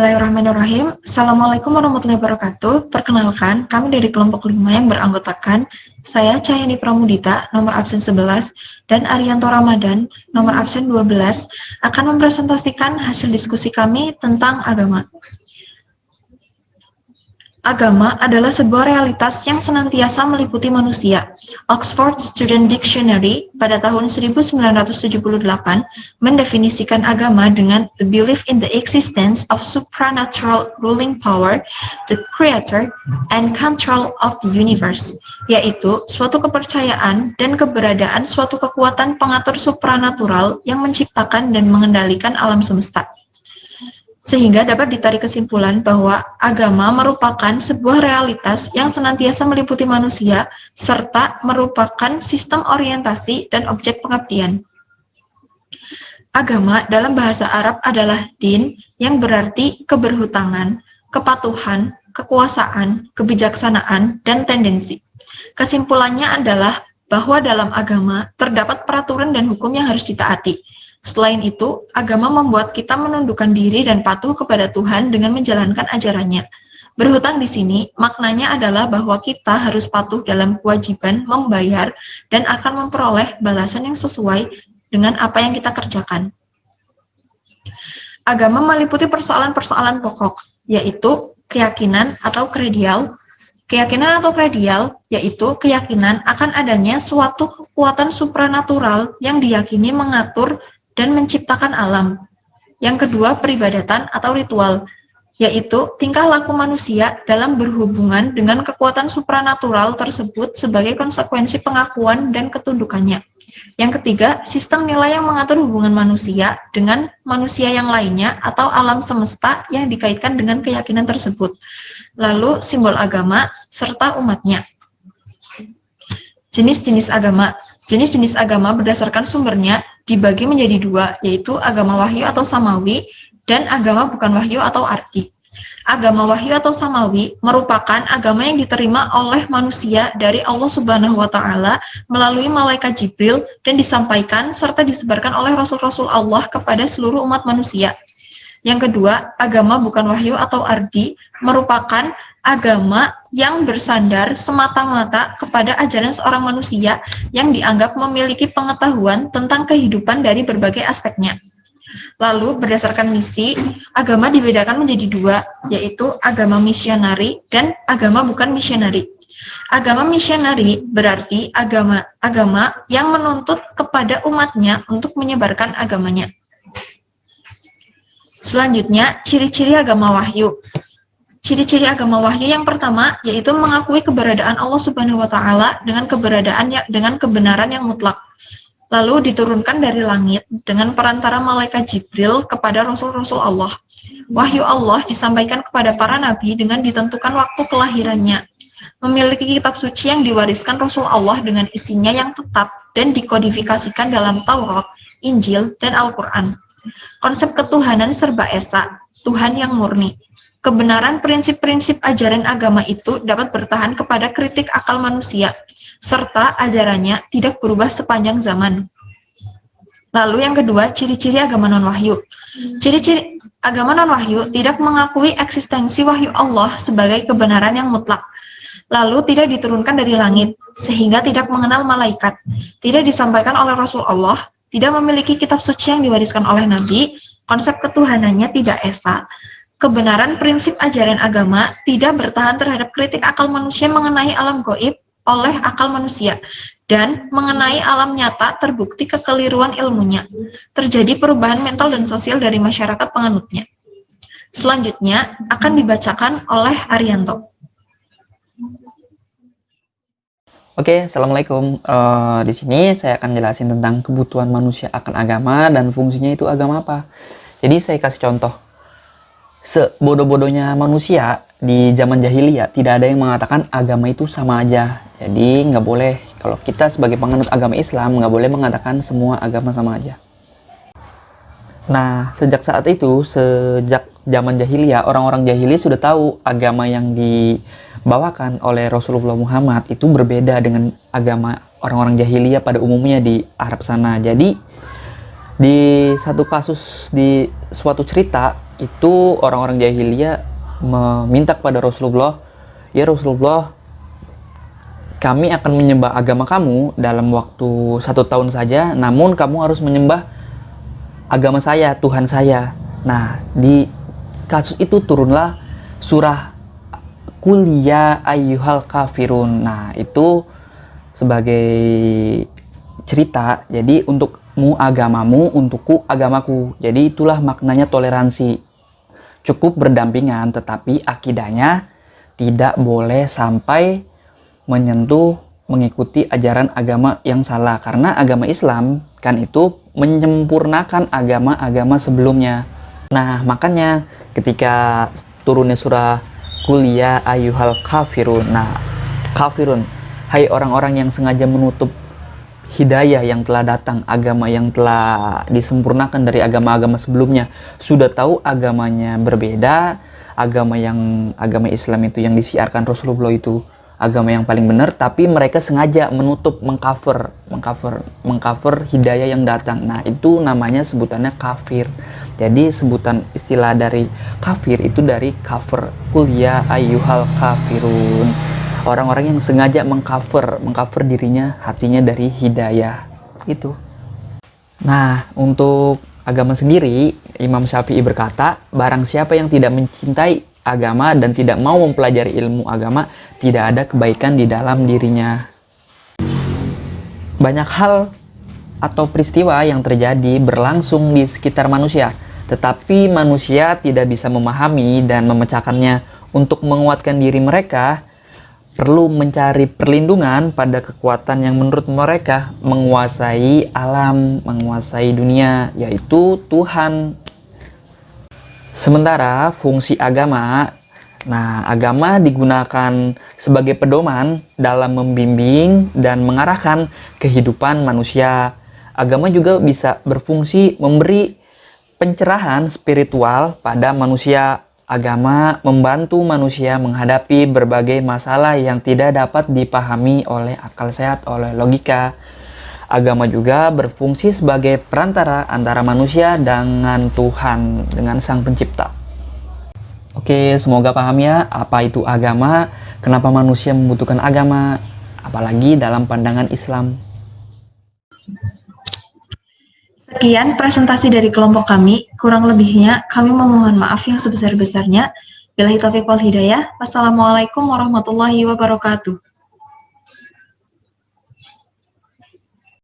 Bismillahirrahmanirrahim. Assalamualaikum warahmatullahi wabarakatuh. Perkenalkan, kami dari kelompok 5 yang beranggotakan saya Cahyani Pramudita, nomor absen 11, dan Arianto Ramadan, nomor absen 12, akan mempresentasikan hasil diskusi kami tentang agama. Agama adalah sebuah realitas yang senantiasa meliputi manusia. Oxford Student Dictionary pada tahun 1978 mendefinisikan agama dengan the belief in the existence of supernatural ruling power, the creator and control of the universe, yaitu suatu kepercayaan dan keberadaan suatu kekuatan pengatur supranatural yang menciptakan dan mengendalikan alam semesta. Sehingga dapat ditarik kesimpulan bahwa agama merupakan sebuah realitas yang senantiasa meliputi manusia, serta merupakan sistem orientasi dan objek pengabdian. Agama dalam bahasa Arab adalah din, yang berarti keberhutangan, kepatuhan, kekuasaan, kebijaksanaan, dan tendensi. Kesimpulannya adalah bahwa dalam agama terdapat peraturan dan hukum yang harus ditaati. Selain itu, agama membuat kita menundukkan diri dan patuh kepada Tuhan dengan menjalankan ajarannya. Berhutang di sini, maknanya adalah bahwa kita harus patuh dalam kewajiban membayar dan akan memperoleh balasan yang sesuai dengan apa yang kita kerjakan. Agama meliputi persoalan-persoalan pokok, yaitu keyakinan atau kredial. Keyakinan atau kredial yaitu keyakinan akan adanya suatu kekuatan supranatural yang diyakini mengatur dan menciptakan alam. Yang kedua, peribadatan atau ritual, yaitu tingkah laku manusia dalam berhubungan dengan kekuatan supranatural tersebut sebagai konsekuensi pengakuan dan ketundukannya. Yang ketiga, sistem nilai yang mengatur hubungan manusia dengan manusia yang lainnya atau alam semesta yang dikaitkan dengan keyakinan tersebut. Lalu, simbol agama serta umatnya. Jenis-jenis agama. Jenis-jenis agama berdasarkan sumbernya dibagi menjadi dua, yaitu agama wahyu atau samawi dan agama bukan wahyu atau ardi. Agama wahyu atau samawi merupakan agama yang diterima oleh manusia dari Allah Subhanahu wa Ta'ala melalui malaikat Jibril dan disampaikan serta disebarkan oleh rasul-rasul Allah kepada seluruh umat manusia. Yang kedua, agama bukan wahyu atau ardi merupakan agama yang bersandar semata-mata kepada ajaran seorang manusia yang dianggap memiliki pengetahuan tentang kehidupan dari berbagai aspeknya. Lalu, berdasarkan misi, agama dibedakan menjadi dua, yaitu agama misionari dan agama bukan misionari. Agama misionari berarti agama yang menuntut kepada umatnya untuk menyebarkan agamanya. Selanjutnya, ciri-ciri agama wahyu. Ciri-ciri agama wahyu yang pertama yaitu mengakui keberadaan Allah Subhanahu wa Ta'ala dengan kebenaran yang mutlak. Lalu diturunkan dari langit dengan perantara malaikat Jibril kepada rasul-rasul Allah. Wahyu Allah disampaikan kepada para nabi dengan ditentukan waktu kelahirannya. Memiliki kitab suci yang diwariskan Rasul Allah dengan isinya yang tetap dan dikodifikasikan dalam Taurat, Injil, dan Al-Quran. Konsep ketuhanan serba esa, Tuhan yang murni. Kebenaran prinsip-prinsip ajaran agama itu dapat bertahan kepada kritik akal manusia, serta ajarannya tidak berubah sepanjang zaman. Lalu yang kedua, ciri-ciri agama non-wahyu. Ciri-ciri agama non-wahyu tidak mengakui eksistensi wahyu Allah sebagai kebenaran yang mutlak. Lalu tidak diturunkan dari langit, sehingga tidak mengenal malaikat, tidak disampaikan oleh Rasul Allah, tidak memiliki kitab suci yang diwariskan oleh Nabi, konsep ketuhanannya tidak esa, kebenaran prinsip ajaran agama tidak bertahan terhadap kritik akal manusia mengenai alam gaib oleh akal manusia, dan mengenai alam nyata terbukti kekeliruan ilmunya. Terjadi perubahan mental dan sosial dari masyarakat penganutnya. Selanjutnya akan dibacakan oleh Arianto. Oke, assalamualaikum. Di sini saya akan jelasin tentang kebutuhan manusia akan agama dan fungsinya itu agama apa. Jadi saya kasih contoh. Sebodoh-bodohnya manusia di zaman jahiliyah tidak ada yang mengatakan agama itu sama aja. Jadi nggak boleh, kalau kita sebagai penganut agama Islam nggak boleh mengatakan semua agama sama aja. Nah, sejak saat itu, sejak zaman jahiliyah, orang-orang jahiliyah sudah tahu agama yang dibawakan oleh Rasulullah Muhammad itu berbeda dengan agama orang-orang jahiliyah pada umumnya di Arab sana. Jadi, di satu kasus, di suatu cerita itu orang-orang jahiliyah meminta kepada Rasulullah, ya Rasulullah, kami akan menyembah agama kamu dalam waktu 1 tahun saja, namun kamu harus menyembah agama saya, Tuhan saya. Nah, di kasus itu turunlah surah Qul ya ayyuhal kafirun. Nah, itu sebagai cerita, jadi untukmu agamamu, untukku agamaku. Jadi itulah maknanya toleransi. Cukup berdampingan, tetapi akidahnya tidak boleh sampai menyentuh mengikuti ajaran agama yang salah, karena agama Islam kan itu menyempurnakan agama-agama sebelumnya. Nah, makanya ketika turunnya surah Qul ya ayyuhal kafirun. Nah, kafirun, hai orang-orang yang sengaja menutup hidayah yang telah datang, agama yang telah disempurnakan dari agama-agama sebelumnya. Sudah tahu agamanya berbeda, agama Islam itu yang disiarkan Rasulullah itu agama yang paling benar, tapi mereka sengaja menutup, mengcover hidayah yang datang. Nah, itu namanya sebutannya kafir. Jadi sebutan istilah dari kafir itu dari cover, Qul ya ayyuhal kafirun. Orang-orang yang sengaja mengcover dirinya, hatinya dari hidayah itu. Nah, untuk agama sendiri, Imam Syafi'i berkata, barang siapa yang tidak mencintai agama dan tidak mau mempelajari ilmu agama, tidak ada kebaikan di dalam dirinya. Banyak hal atau peristiwa yang terjadi berlangsung di sekitar manusia, tetapi manusia tidak bisa memahami dan memecahkannya. Untuk menguatkan diri mereka, perlu mencari perlindungan pada kekuatan yang menurut mereka menguasai alam, menguasai dunia, yaitu Tuhan. Sementara fungsi agama, agama digunakan sebagai pedoman dalam membimbing dan mengarahkan kehidupan manusia. Agama juga bisa berfungsi memberi pencerahan spiritual pada manusia. Agama membantu manusia menghadapi berbagai masalah yang tidak dapat dipahami oleh akal sehat, oleh logika. Agama juga berfungsi sebagai perantara antara manusia dengan Tuhan, dengan Sang Pencipta. Oke, semoga paham ya apa itu agama, kenapa manusia membutuhkan agama, apalagi dalam pandangan Islam. Sekian presentasi dari kelompok kami, kurang lebihnya kami memohon maaf yang sebesar-besarnya. Billahi taufiq wal hidayah. Wassalamualaikum warahmatullahi wabarakatuh.